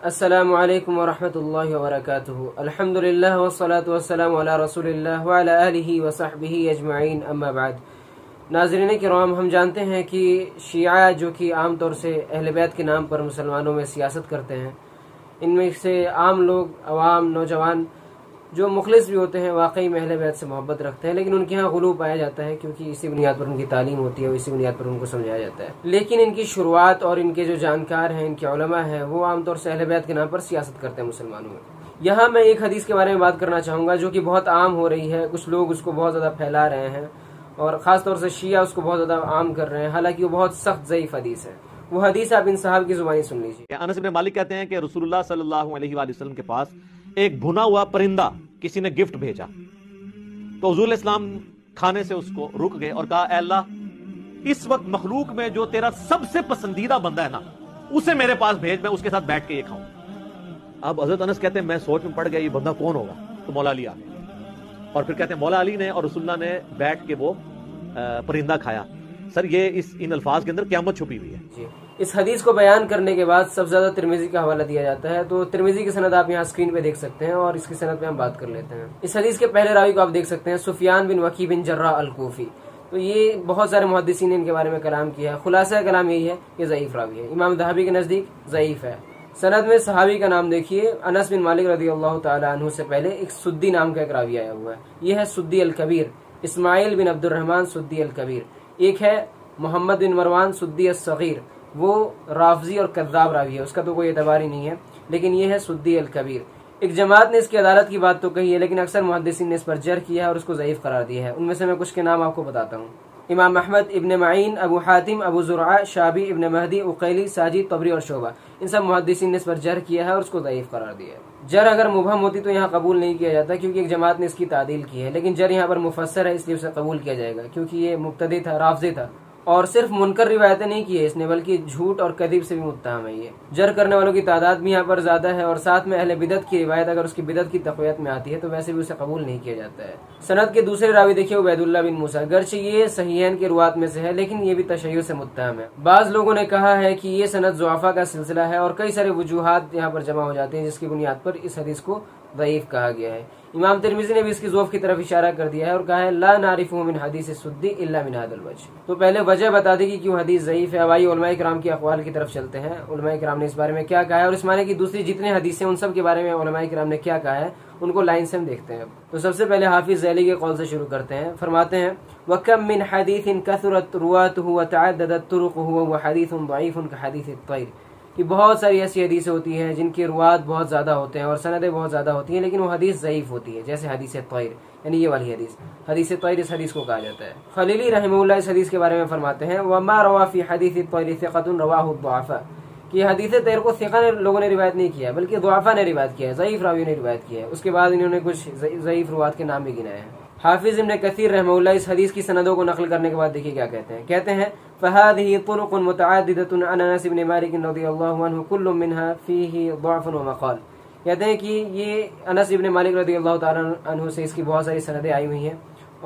السلام علیکم ورحمۃ اللہ وبرکاتہ۔ الحمدللہ والصلاة والسلام علی رسول اللہ وعلی آلہ وصحبہ اجمعین، اما بعد۔ ناظرین کرام، ہم جانتے ہیں کہ شیعہ جو کہ عام طور سے اہل بیت کے نام پر مسلمانوں میں سیاست کرتے ہیں، ان میں سے عام لوگ، عوام، نوجوان جو مخلص بھی ہوتے ہیں واقعی میں اہل بیت سے محبت رکھتے ہیں، لیکن ان کے ہاں غلو پایا جاتا ہے کیونکہ اسی بنیاد پر ان کی تعلیم ہوتی ہے اور اسی بنیاد پر ان کو سمجھایا جاتا ہے۔ لیکن ان کی شروعات اور ان کے جو جانکار ہیں، ان کے علماء ہیں، وہ عام طور سے اہل بیت کے نام پر سیاست کرتے ہیں مسلمانوں میں۔ یہاں میں ایک حدیث کے بارے میں بات کرنا چاہوں گا جو کہ بہت عام ہو رہی ہے، کچھ لوگ اس کو بہت زیادہ پھیلا رہے ہیں اور خاص طور سے شیعہ اس کو بہت زیادہ عام کر رہے ہیں، حالانکہ وہ بہت سخت ضعیف حدیث ہے۔ وہ حدیث آپ ان صاحب کی زبانی سن لیجیے۔ انس بن مالک کہتے ہیں کہ رسول اللہ صلی اللہ علیہ وآلہ وسلم کے پاس ایک بھنا ہوا پرندہ کسی نے گفٹ بھیجا، تو حضور علیہ السلام کھانے سے اس کو رک گئے اور کہا، اے اللہ، اس وقت مخلوق میں جو تیرا سب سے پسندیدہ بندہ ہے نا، اسے میرے پاس بھیج، میں اس کے ساتھ بیٹھ کے یہ کھاؤں۔ اب حضرت انس کہتے ہیں میں سوچ میں پڑ گیا یہ بندہ کون ہوگا، تو مولا علی آ گئے اور پھر کہتے ہیں مولا علی نے اور رسول اللہ نے بیٹھ کے وہ پرندہ کھایا۔ سر یہ ان الفاظ کے اندر قیامت چھپی ہوئی ہے۔ جی، اس حدیث کو بیان کرنے کے بعد سب سے زیادہ ترمذی کا حوالہ دیا جاتا ہے، تو ترمذی کی سند آپ یہاں اسکرین پہ دیکھ سکتے ہیں اور اس کی سند پہ ہم بات کر لیتے ہیں۔ اس حدیث کے پہلے راوی کو آپ دیکھ سکتے ہیں، سفیان بن وکی بن جراح الکوفی۔ تو یہ بہت سارے محدثین نے ان کے بارے میں کلام کیا ہے، خلاصہ کلام یہی ہے کہ ضعیف راوی ہے، امام ذہبی کے نزدیک ضعیف ہے۔ سند میں صحابی کا نام دیکھیے، انس بن مالک رضی اللہ تعالی عنہ سے پہلے ایک سدی نام کا ایک راوی آیا ہوا ہے، یہ ہے سدی الکبیر، اسماعیل بن عبد الرحمن سدی الکبیر۔ ایک ہے محمد بن مروان سدی الصغیر، وہ رافضی اور کذاب راوی ہے، اس کا تو کوئی اعتبار ہی نہیں ہے، لیکن یہ ہے سدی الکبیر۔ ایک جماعت نے اس کی عدالت کی بات تو کہی ہے، لیکن اکثر محدثین نے اس پر جرح کیا ہے اور اس کو ضعیف قرار دیا ہے۔ ان میں سے میں کچھ کے نام آپ کو بتاتا ہوں۔ امام احمد، ابن معین، ابو حاتم، ابو زرعہ، شابی، ابن مہدی، عقیلی، ساجد، طبری اور شعبہ، ان سب محدثین نے اس پر جرح کیا ہے اور اس کو ضعیف قرار دیا ہے۔ جرح اگر مبہم ہوتی تو یہاں قبول نہیں کیا جاتا کیونکہ ایک جماعت نے اس کی تعدیل کی ہے، لیکن جرح یہاں پر مفسر ہے اس لیے اسے قبول کیا جائے گا کیونکہ یہ مبتدی تھا، رافضی تھا، اور صرف منکر روایتیں نہیں کی ہے اس نے، بلکہ جھوٹ اور کذب سے بھی متہم ہے۔ یہ جرح کرنے والوں کی تعداد بھی یہاں پر زیادہ ہے، اور ساتھ میں اہل بدعت کی روایت اگر اس کی بدعت کی تقویت میں آتی ہے تو ویسے بھی اسے قبول نہیں کیا جاتا ہے۔ سند کے دوسرے راوی دیکھیے عبید اللہ بن موسیٰ، گرچہ یہ صحیحین کے روات میں سے ہے لیکن یہ بھی تشیع سے متہم ہے۔ بعض لوگوں نے کہا ہے کہ یہ سند ضعفاء کا سلسلہ ہے اور کئی سارے وجوہات یہاں پر جمع ہو جاتے ہیں جس کی بنیاد پر اس حدیث کو ضعیف کہا گیا ہے۔ امام ترمذی نے بھی اس کی ضعف کی طرف اشارہ کر دیا ہے اور کہا ہے لا نعرفہ من حدیث سدی الا من هذا الوجه۔ تو پہلے وجہ بتا دی کہ کیوں حدیث ضعیف ہے، اب آئیے علماء کرام کے اقوال کی طرف چلتے ہیں، علماء کرام نے اس بارے میں کیا کہا ہے اور اس معنی کی دوسری جتنے حدیثیں ان سب کے بارے میں علماء کرام نے کیا کہا ہے ان کو لائن سے ہم دیکھتے ہیں۔ تو سب سے پہلے حافظ ذیلی کے قول سے شروع کرتے ہیں، فرماتے ہیں وَكَمْ مِنْ حَدِيثٍ كَثُرَتْ رُوَاتُهُ وَتَعَدَّدَتْ طُرُقُهُ وَهُوَ حَدِيثٌ ضَعِيفٌ كَحَدِيثِ الطَّيْرِ، کہ بہت ساری ایسی حدیثیں ہوتی ہیں جن کے روات بہت زیادہ ہوتے ہیں اور سندیں بہت زیادہ ہوتی ہیں لیکن وہ حدیث ضعیف ہوتی ہے، جیسے حدیث طیر، یعنی یہ والی حدیث طیر اس حدیث کو کہا جاتا ہے۔ خلیلی رحمہ اللہ اس حدیث کے بارے میں فرماتے ہیں وَمَا رَوَى فِي حَدِيثِ الطَّيْرِ ثِقَةٌ رَوَاهُ الضُّعَفَاءُ، کہ حدیث طیر کو ثقہ نے لوگوں نے روایت نہیں کیا ہے بلکہ ضعفاء نے روایت کیا ہے، ضعیف راویوں نے روایت کیا ہے۔ اس کے بعد انہوں نے کچھ ضعیف روات کے نام بھی گنائے ہیں۔ حافظ ابن کثیر رحمہ اللہ اس حدیث کی سندوں کو نقل کرنے کے بعد دیکھیے کیا کہتے ہیں فَهَذِهِ طُرُقٌ مُتَعَدِّدَةٌ عَنْ أَنَسِ بْنِ مَالِكٍ رضی اللہ عنہ كُلٌّ مِنْهَا فِيهِ ضَعْفٌ وَمَقَالٌ، کہتے ہیں کہ یہ انس ابن مالک رضی اللہ تعالیٰ عنہ سے اس کی بہت ساری سندیں آئی ہوئی ہیں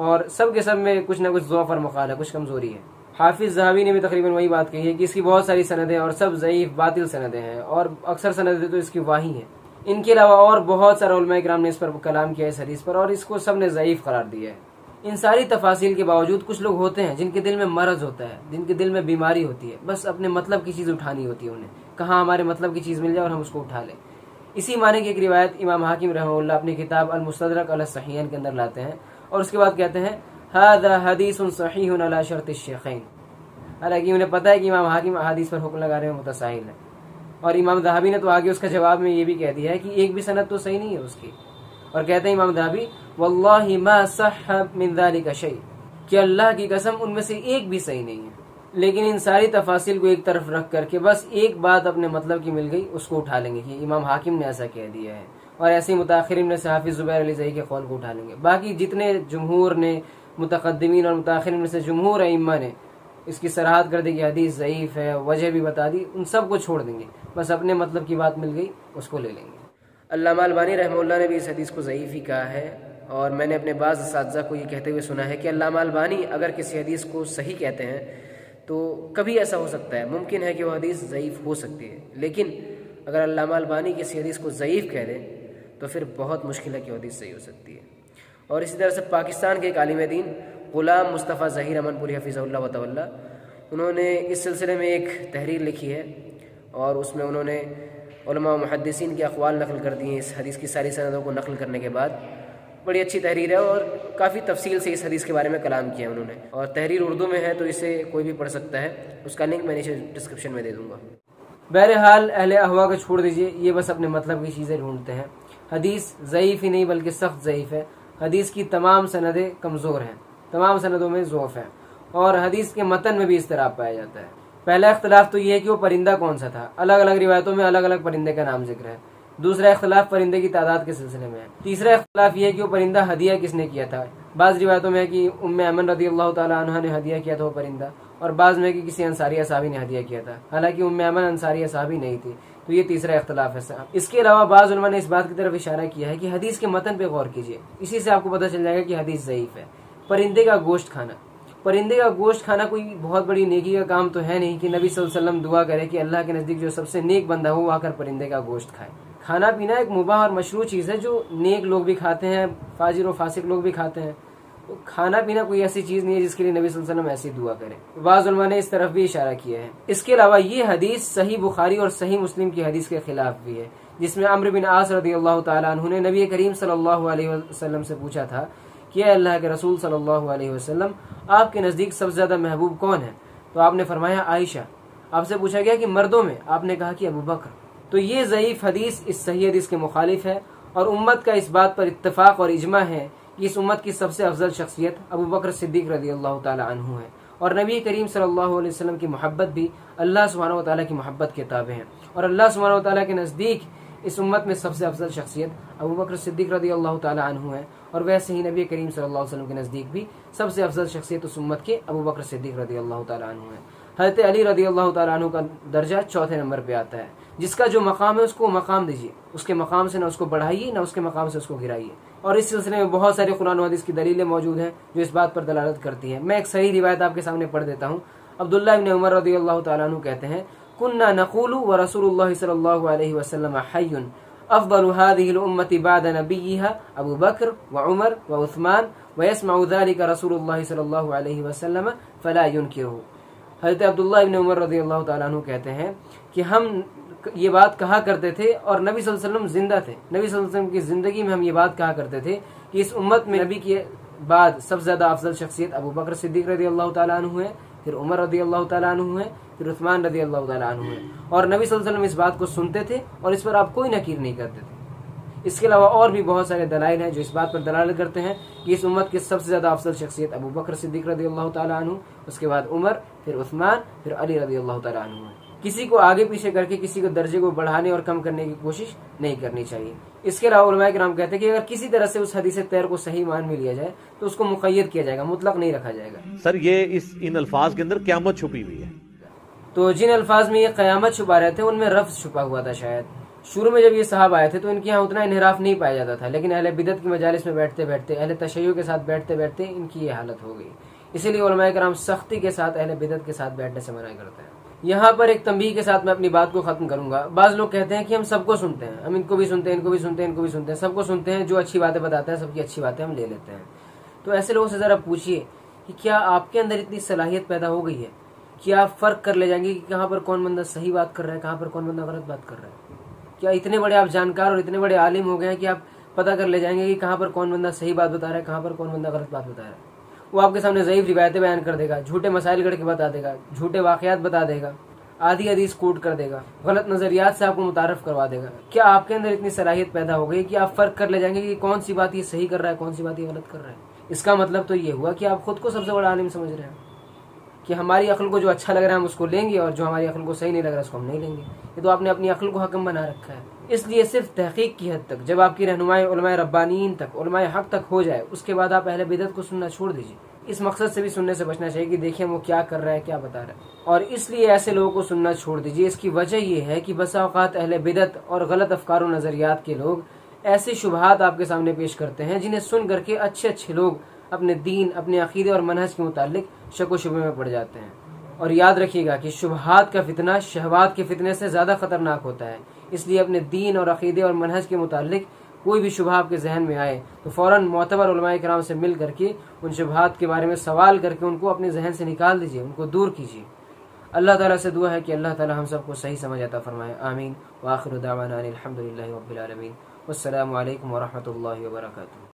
اور سب کے سب میں کچھ نہ کچھ ضعف اور مقال ہے، کچھ کمزوری ہے۔ حافظ ذہبی نے بھی تقریباً وہی بات کہی ہے کہ اس کی بہت ساری سندیں اور سب ضعیف باطل سندیں ہیں اور اکثر سندیں تو اس کی واہی ہیں۔ ان کے علاوہ اور بہت سارے علماء کرام نے اس پر کلام کیا اس حدیث پر اور اس کو سب نے ضعیف قرار دیا ہے۔ ان ساری تفاصیل کے باوجود کچھ لوگ ہوتے ہیں جن کے دل میں مرض ہوتا ہے، جن کے دل میں بیماری ہوتی ہے، بس اپنے مطلب کی چیز اٹھانی ہوتی ہے، انہیں کہاں ہمارے مطلب کی چیز مل جائے اور ہم اس کو اٹھا لیں۔ اسی معنی کی ایک روایت امام حاکم رحمہ اللہ اپنی کتاب المستدرک علی الصحیحین کے اندر لاتے ہیں اور اس کے بعد کہتے ہیں ھذا حدیث صحیح علی شرط الشیخین، حالانکہ انہیں پتہ ہے کہ امام حاکم احادیث پر حکم لگانے میں متساہل ہے، اور امام ذہبی نے تو آگے اس کا جواب میں یہ بھی کہہ دیا ہے کہ ایک بھی سند تو صحیح نہیں ہے اس کی، اور کہتے ہیں امام ذہبی واللہ ما صح من ذلک شیء، کہ اللہ کی قسم ان میں سے ایک بھی صحیح نہیں ہے، لیکن ان ساری تفاصیل کو ایک طرف رکھ کر کے بس ایک بات اپنے مطلب کی مل گئی اس کو اٹھا لیں گے کہ امام حاکم نے ایسا کہہ دیا ہے، اور ایسے متاخرین میں سے حافظ زبیر علی زئی کے قول کو اٹھا لیں گے۔ باقی جتنے جمہور نے، متقدمین اور متاخرین میں سے جمہور ائمہ نے اس کی صراحت کر دی کہ حدیث ضعیف ہے، وجہ بھی بتا دی، ان سب کو چھوڑ دیں گے، بس اپنے مطلب کی بات مل گئی اس کو لے لیں گے۔ علامہ البانی رحمہ اللہ نے بھی اس حدیث کو ضعیف ہی کہا ہے، اور میں نے اپنے بعض اساتذہ کو یہ کہتے ہوئے سنا ہے کہ علامہ البانی اگر کسی حدیث کو صحیح کہتے ہیں تو کبھی ایسا ہو سکتا ہے، ممکن ہے کہ وہ حدیث ضعیف ہو سکتی ہے، لیکن اگر علامہ البانی کسی حدیث کو ضعیف کہہ دیں تو پھر بہت مشکل ہے کہ حدیث صحیح ہو سکتی ہے۔ اور اسی طرح سے پاکستان کے ایک عالم دین غلام مصطفیٰ ظہیر امن پوری حفظہ اللہ و تولی، انہوں نے اس سلسلے میں ایک تحریر لکھی ہے اور اس میں انہوں نے علماء و محدثین کے اقوال نقل کر دیے ہیں اس حدیث کی ساری سندوں کو نقل کرنے کے بعد۔ بڑی اچھی تحریر ہے اور کافی تفصیل سے اس حدیث کے بارے میں کلام کیا انہوں نے، اور تحریر اردو میں ہے تو اسے کوئی بھی پڑھ سکتا ہے، اس کا لنک میں نیچے ڈسکرپشن میں دے دوں گا۔ بہرحال اہل احوا کو چھوڑ دیجئے، یہ بس اپنے مطلب کی چیزیں ڈھونڈتے ہیں۔ حدیث ضعیف ہی نہیں بلکہ سخت ضعیف ہے، حدیث کی تمام سندیں کمزور ہیں، تمام سندوں میں ضعف ہے، اور حدیث کے متن میں بھی اضطراب پایا جاتا ہے۔ پہلا اختلاف تو یہ ہے کہ وہ پرندہ کون سا تھا، الگ الگ روایتوں میں الگ الگ پرندے کا نام ذکر ہے۔ دوسرا اختلاف پرندے کی تعداد کے سلسلے میں ہے۔ تیسرا اختلاف یہ ہے کہ وہ پرندہ ہدیہ کس نے کیا تھا، بعض روایتوں میں ہے کہ ام ایمن رضی اللہ تعالیٰ عنہ نے ہدیہ کیا تھا وہ پرندہ، اور بعض میں ہے کہ کسی انصاریہ صحابی نے ہدیہ کیا تھا، حالانکہ ام ایمن انصاریہ صحابی نہیں تھی۔ تو یہ تیسرا اختلاف ہے صاحب۔ اس کے علاوہ بعض علماء نے اس بات کی طرف اشارہ کیا ہے کہ حدیث کے متن پہ غور کیجیے، اسی سے آپ کو پتہ چل جائے گا کہ حدیث ضعیف ہے۔ پرندے کا گوشت کھانا، پرندے کا گوشت کھانا کوئی بہت بڑی نیکی کا کام تو ہے نہیں کہ نبی صلی اللہ علیہ وسلم دعا کرے کہ اللہ کے نزدیک جو سب سے نیک بندہ ہو وہ آ کر پرندے کا گوشت کھائے۔ کھانا پینا ایک مباح اور مشروع چیز ہے جو نیک لوگ بھی کھاتے ہیں، فاجر و فاسق لوگ بھی کھاتے ہیں۔ تو کھانا پینا کوئی ایسی چیز نہیں ہے جس کے لیے نبی صلی اللہ علیہ وسلم ایسی دعا کرے۔ بعض علماء نے اس طرف بھی اشارہ کیا ہے۔ اس کے علاوہ یہ حدیث صحیح بخاری اور صحیح مسلم کی حدیث کے خلاف بھی ہے، جس میں عمرو بن عاص رضی اللہ تعالیٰ عنہ نے نبی کریم صلی اللہ علیہ وسلم سے پوچھا تھا کہ اے اللہ کے رسول صلی اللہ علیہ وسلم، آپ کے نزدیک سب سے زیادہ محبوب کون ہے؟ تو آپ نے فرمایا عائشہ۔ آپ سے پوچھا گیا کہ مردوں میں؟ آپ نے کہا کہ ابو بکر۔ تو یہ ضعیف حدیث اس صحیح حدیث کے مخالف ہے، اور امت کا اس بات پر اتفاق اور اجماع ہے کہ اس امت کی سب سے افضل شخصیت ابو بکر صدیق رضی اللہ تعالیٰ عنہ ہے، اور نبی کریم صلی اللہ علیہ وسلم کی محبت بھی اللہ سبحانہ و تعالیٰ کی محبت کے تابع ہیں، اور اللہ سبحانہ و تعالیٰ کے نزدیک اس امت میں سب سے افضل شخصیت ابو بکر صدیق رضی اللہ تعالیٰ عنہ ہے، اور ویسے ہی نبی کریم صلی اللہ علیہ وسلم کے نزدیک بھی سب سے افضل شخصیت اس امت کے ابو بکر صدیق رضی اللہ تعالیٰ عنہ ہے۔ حضرت علی رضی اللہ تعالیٰ عنہ کا درجہ چوتھے نمبر پہ آتا ہے، جس کا جو مقام ہے اس کو مقام دیجیے، اس کے مقام سے نہ اس کو بڑھائیے نہ اس کے مقام سے اس کو گرائیے۔ اور اس سلسلے میں بہت ساری قرآن و حدیث کی دلیلیں موجود ہیں جو اس بات پر دلالت کرتی ہیں۔ میں ایک صحیح روایت آپ کے سامنے پڑھ دیتا ہوں۔ عبداللہ ابن عمر رضی اللہ تعالیٰ عنہ کہتے ہیں كنا نقول ورسول اللہ صلی اللہ علیہ وسلم حی افضل هذه الامة بعد نبيها ابو بکر وعمر وعثمان ويسمع ذلك رسول اللہ صلی اللہ علیہ وسلم فلا ينكره۔ حضرت عبداللہ ابن عمر رضی اللہ تعالیٰ عنہ کہتے ہیں کہ ہم یہ بات کہا کرتے تھے اور نبی صلی اللہ علیہ وسلم زندہ تھے، نبی صلی اللہ علیہ وسلم کی زندگی میں ہم یہ بات کہا کرتے تھے کہ اس امت میں نبی کے بعد سب سے زیادہ افضل شخصیت ابو بکر صدیق رضی اللہ تعالیٰ عنہ ہے، پھر عمر رضی اللہ تعالیٰ عنہ ہے، پھر عثمان رضی اللہ تعالیٰ عنہ ہے، اور نبی صلی اللہ علیہ وسلم اس بات کو سنتے تھے اور اس پر آپ کوئی نکیر نہیں کرتے تھے۔ اس کے علاوہ اور بھی بہت سارے دلائل ہیں جو اس بات پر دلالت کرتے ہیں کہ اس امت کی سب سے زیادہ افضل شخصیت ابو بکر صدیق رضی اللہ تعالیٰ عنہ، اس کے بعد عمر، پھر عثمان، پھر علی رضی اللہ تعالیٰ عنہ ہے۔ کسی کو آگے پیچھے کر کے کسی کو درجے کو بڑھانے اور کم کرنے کی کوشش نہیں کرنی چاہیے۔ اس کے علاوہ علماء کرام کہتے ہیں کہ اگر کسی طرح سے اس حدیث تیر کو صحیح مان میں لیا جائے تو اس کو مقید کیا جائے گا، مطلق نہیں رکھا جائے گا۔ سر یہ ان الفاظ کے اندر قیامت چھپی ہوئی ہے، تو جن الفاظ میں یہ قیامت چھپا رہے تھے ان میں رفض چھپا ہوا تھا۔ شاید شروع میں جب یہ صاحب آئے تھے تو ان کے یہاں اتنا انحراف نہیں پایا جاتا تھا، لیکن اہل بدعت کی مجالس میں بیٹھتے بیٹھتے، اہل تشیع کے ساتھ بیٹھتے بیٹھتے ان کی یہ حالت ہو گئی۔ اسی لیے علماء کرام سختی کے ساتھ اہل بدعت کے ساتھ بیٹھنے سے منع کرتے ہیں۔ یہاں پر ایک تنبیہ کے ساتھ میں اپنی بات کو ختم کروں گا۔ بعض لوگ کہتے ہیں کہ ہم سب کو سنتے ہیں، ہم ان کو بھی سنتے ہیں، ان کو بھی سنتے ہیں، ان کو بھی سنتے ہیں، سب کو سنتے ہیں، جو اچھی باتیں بتاتے ہیں سب کی اچھی باتیں ہم لے لیتے ہیں۔ تو ایسے لوگوں سے ذرا پوچھیے کہ کیا آپ کے اندر اتنی صلاحیت پیدا ہو گئی ہے کہ آپ فرق کر لے جائیں گے کہ کہاں پر کون بندہ صحیح بات کر رہا ہے، کہاں پر کون بندہ غلط بات کر رہا ہے؟ کیا اتنے بڑے آپ جانکار اور اتنے بڑے عالم ہو گئے ہیں کہ آپ پتہ کر لے جائیں گے کہ کہاں پر کون بندہ صحیح بات بتا رہا ہے، کہاں پر کون بندہ غلط بات بتا رہا ہے؟ وہ آپ کے سامنے ضعیف روایتیں بیان کر دے گا، جھوٹے مسائل گڑھ کے بتا دے گا، جھوٹے واقعات بتا دے گا، آدھی حدیث کوٹ کر دے گا، غلط نظریات سے آپ کو متعارف کروا دے گا۔ کیا آپ کے اندر اتنی صلاحیت پیدا ہو گئی کہ آپ فرق کر لے جائیں گے کہ کون سی بات یہ صحیح کر رہا ہے، کون سی بات یہ غلط کر رہا ہے؟ اس کا مطلب تو یہ ہوا کہ آپ خود کو سب سے بڑا عالم سمجھ رہے ہیں کہ ہماری عقل کو جو اچھا لگ رہا ہے ہم اس کو لیں گے اور جو ہماری عقل کو صحیح نہیں لگ رہا ہے اس کو ہم نہیں لیں گے۔ یہ تو آپ نے اپنی عقل کو حکم بنا رکھا ہے۔ اس لیے صرف تحقیق کی حد تک، جب آپ کی رہنمائی علماء ربانیین تک، علماء حق تک ہو جائے، اس کے بعد آپ اہل بدعت کو سننا چھوڑ دیجیے۔ اس مقصد سے بھی سننے سے بچنا چاہیے کہ دیکھیں وہ کیا کر رہا ہے، کیا بتا رہا ہے، اور اس لیے ایسے لوگوں کو سننا چھوڑ دیجیے۔ اس کی وجہ یہ ہے کہ بسا اوقات اہل بدعت اور غلط افکار و نظریات کے لوگ ایسے شبہات آپ کے سامنے پیش کرتے ہیں جنہیں سن کر کے اچھے اچھے لوگ اپنے دین، اپنے عقیدے اور منہج کے متعلق شک و شبے میں پڑ جاتے ہیں۔ اور یاد رکھیے گا کہ شبہات کا فتنہ شہوات کے فتنے سے زیادہ خطرناک ہوتا ہے، اس لیے اپنے دین اور عقیدے اور منہج کے متعلق کوئی بھی شبہ آپ کے ذہن میں آئے تو فوراً معتبر علماء کرام سے مل کر کے ان شبہات کے بارے میں سوال کر کے ان کو اپنے ذہن سے نکال دیجیے، ان کو دور کیجیے۔ اللہ تعالیٰ سے دعا ہے کہ اللہ تعالیٰ ہم سب کو صحیح سمجھ عطا فرمائے، آمین۔ وآخر دعوانا الحمدللہ رب العالمین، والسلام علیکم ورحمۃ اللہ وبرکاتہ۔